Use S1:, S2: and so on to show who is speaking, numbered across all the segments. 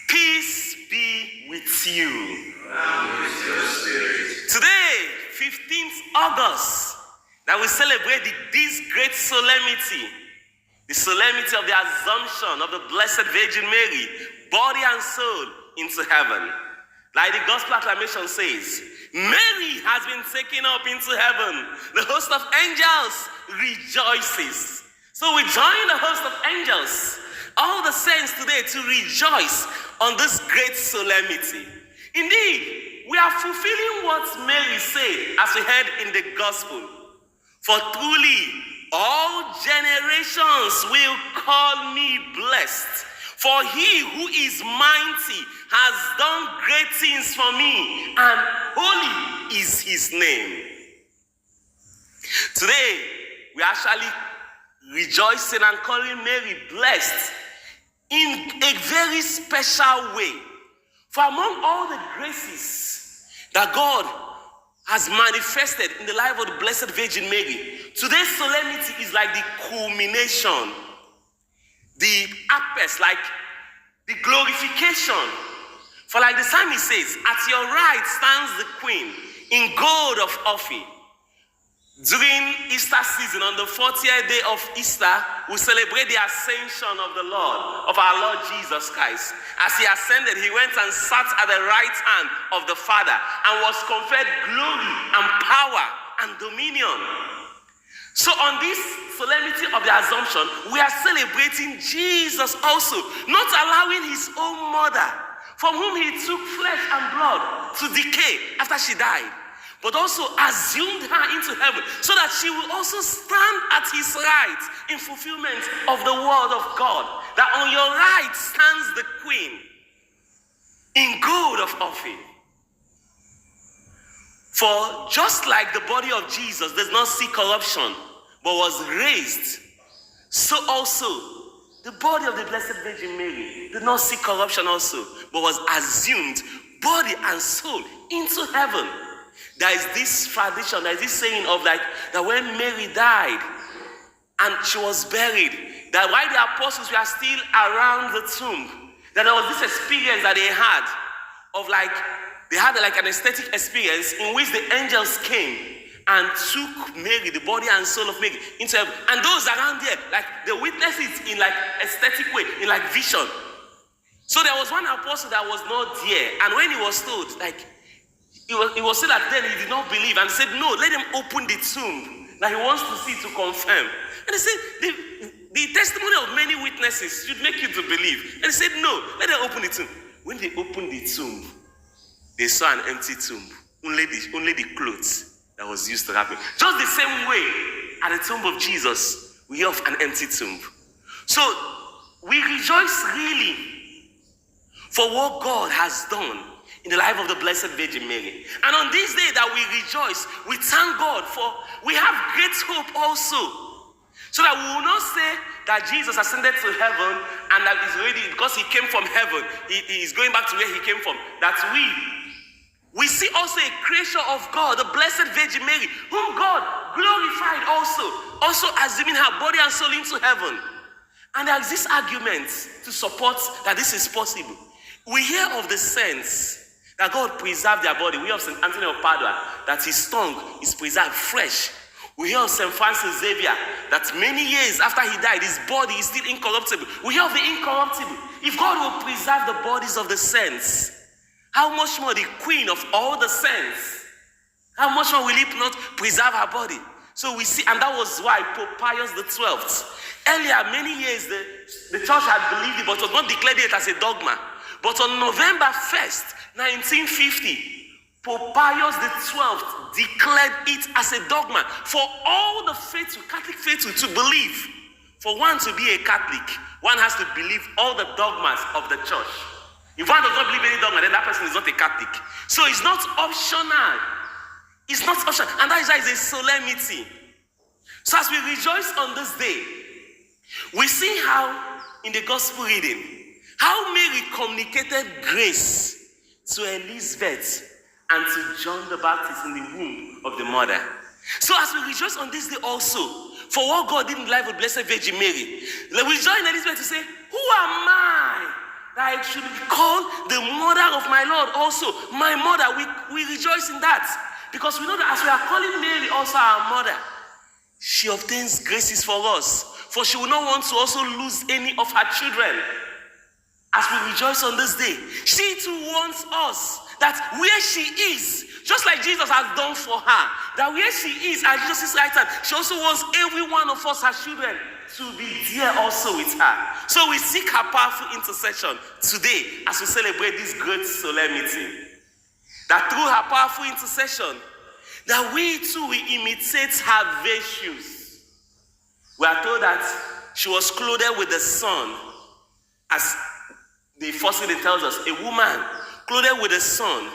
S1: Peace be with you.
S2: And with your spirit.
S1: Today, 15th August, that we celebrate this great solemnity, the solemnity of the Assumption of the Blessed Virgin Mary, body and soul, into heaven. Like the Gospel acclamation says, Mary has been taken up into heaven. The host of angels rejoices. So we join the host of angels, all the saints today, to rejoice on this great solemnity. Indeed, we are fulfilling what Mary said as we heard in the Gospel. For truly, all generations will call me blessed. For he who is mighty has done great things for me, and holy is his name. Today, we are actually rejoicing and calling Mary blessed in a very special way. For among all the graces that God has manifested in the life of the Blessed Virgin Mary, today's solemnity is like the culmination, the apex, like the glorification. For like the psalmist says, at your right stands the queen in gold of Ophir. During Easter season, on the 40th day of Easter, we celebrate the ascension of the Lord, of our Lord Jesus Christ. As he ascended, he went and sat at the right hand of the Father and was conferred glory and power and dominion. So on this solemnity of the Assumption, we are celebrating Jesus also, not allowing his own mother, from whom he took flesh and blood, to decay after she died, but also assumed her into heaven, so that she will also stand at his right in fulfillment of the word of God, that on your right stands the queen in gold of Ophir. For just like the body of Jesus does not see corruption, but was raised, so also the body of the Blessed Virgin Mary did not see corruption also, but was assumed, body and soul, into heaven. There is this tradition, there is this saying of like, that when Mary died and she was buried, that while the apostles were still around the tomb, that there was this experience that they had of like, they had like an aesthetic experience in which the angels came and took Mary, the body and soul of Mary, into heaven. And those around there, like, they witnessed it in like aesthetic way, in like vision. So there was one apostle that was not there, and when he was told, like, he was said that then he did not believe and said, no, let him open the tomb that he wants to see to confirm. And he said, the testimony of many witnesses should make you to believe. And he said, no, let them open the tomb. When they opened the tomb, they saw an empty tomb. Only the clothes that was used to wrap it. Just the same way at the tomb of Jesus, we have an empty tomb. So we rejoice really for what God has done in the life of the Blessed Virgin Mary. And on this day that we rejoice, we thank God for, we have great hope also. So that we will not say that Jesus ascended to heaven and that is already, because he came from heaven, he is going back to where he came from. That we see also a creation of God, the Blessed Virgin Mary, whom God glorified also assuming her body and soul into heaven. And there is this argument to support that this is possible. We hear of the saints that God preserved their body. We hear of St. Anthony of Padua, that his tongue is preserved fresh. We hear of St. Francis Xavier, that many years after he died, his body is still incorruptible. We hear of the incorruptible. If God will preserve the bodies of the saints, how much more the queen of all the saints? How much more will he not preserve her body? So we see, and that was why Pope Pius XII, earlier, many years, the church had believed it, but was not declared it as a dogma. But on November 1st, 1950, Pope Pius XII declared it as a dogma for all the faithful, Catholic faithful, to believe. For one to be a Catholic, one has to believe all the dogmas of the church. If one does not believe any dogma, then that person is not a Catholic. So it's not optional. It's not optional. And that is why it's a solemnity. So as we rejoice on this day, we see how, in the gospel reading, how Mary communicated grace to Elizabeth and to John the Baptist in the womb of the mother. So as we rejoice on this day also, for what God did in the life of Blessed Virgin Mary, we join Elizabeth to say, who am I that I should be called the mother of my Lord also. My mother, we rejoice in that. Because we know that as we are calling Mary also our mother, she obtains graces for us. For she will not want to also lose any of her children. As we rejoice on this day, she too wants us that where she is, just like Jesus has done for her, that where she is at Jesus' right hand, she also wants every one of us, her children, to be there also with her. So we seek her powerful intercession today as we celebrate this great solemnity. That through her powerful intercession, that we too will imitate her virtues. We are told that she was clothed with the sun, as the first thing it tells us, a woman clothed with the sun.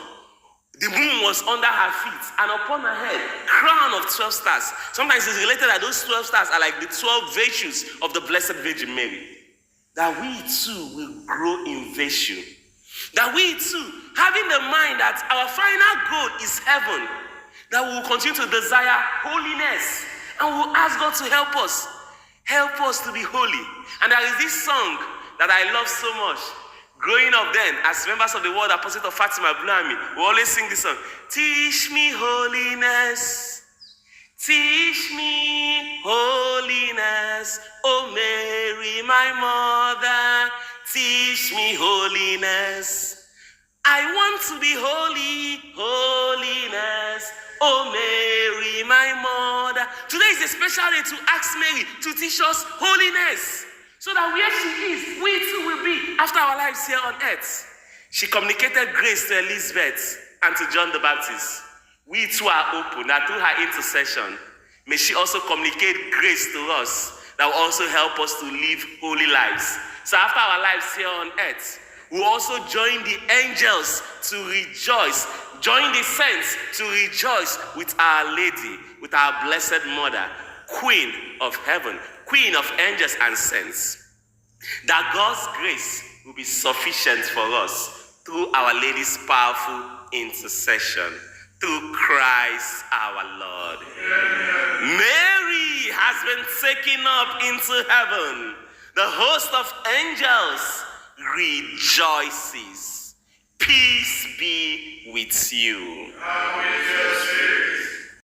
S1: The moon was under her feet, and upon her head, crown of 12 stars. Sometimes it's related that those 12 stars are like the 12 virtues of the Blessed Virgin Mary. That we too will grow in virtue. That we too, having the mind that our final goal is heaven, that we will continue to desire holiness, and we will ask God to help us to be holy. And there is this song that I love so much. Growing up then, as members of the World Apostle of Fatima, we always sing this song. Teach me holiness, teach me holiness, oh Mary, my mother, teach me holiness. I want to be holy, holiness, oh Mary, my mother. Today is a special day to ask Mary to teach us holiness. So that where she is, we too will be after our lives here on earth. She communicated grace to Elizabeth and to John the Baptist. We too are open that through her intercession, may she also communicate grace to us that will also help us to live holy lives. So after our lives here on earth, we'll also join the angels to rejoice, join the saints to rejoice with Our Lady, with our Blessed Mother, Queen of Heaven, Queen of angels and saints, that God's grace will be sufficient for us through Our Lady's powerful intercession, through Christ our Lord. Amen. Mary has been taken up into heaven. The host of angels rejoices. Peace be with you.
S2: And with your spirit.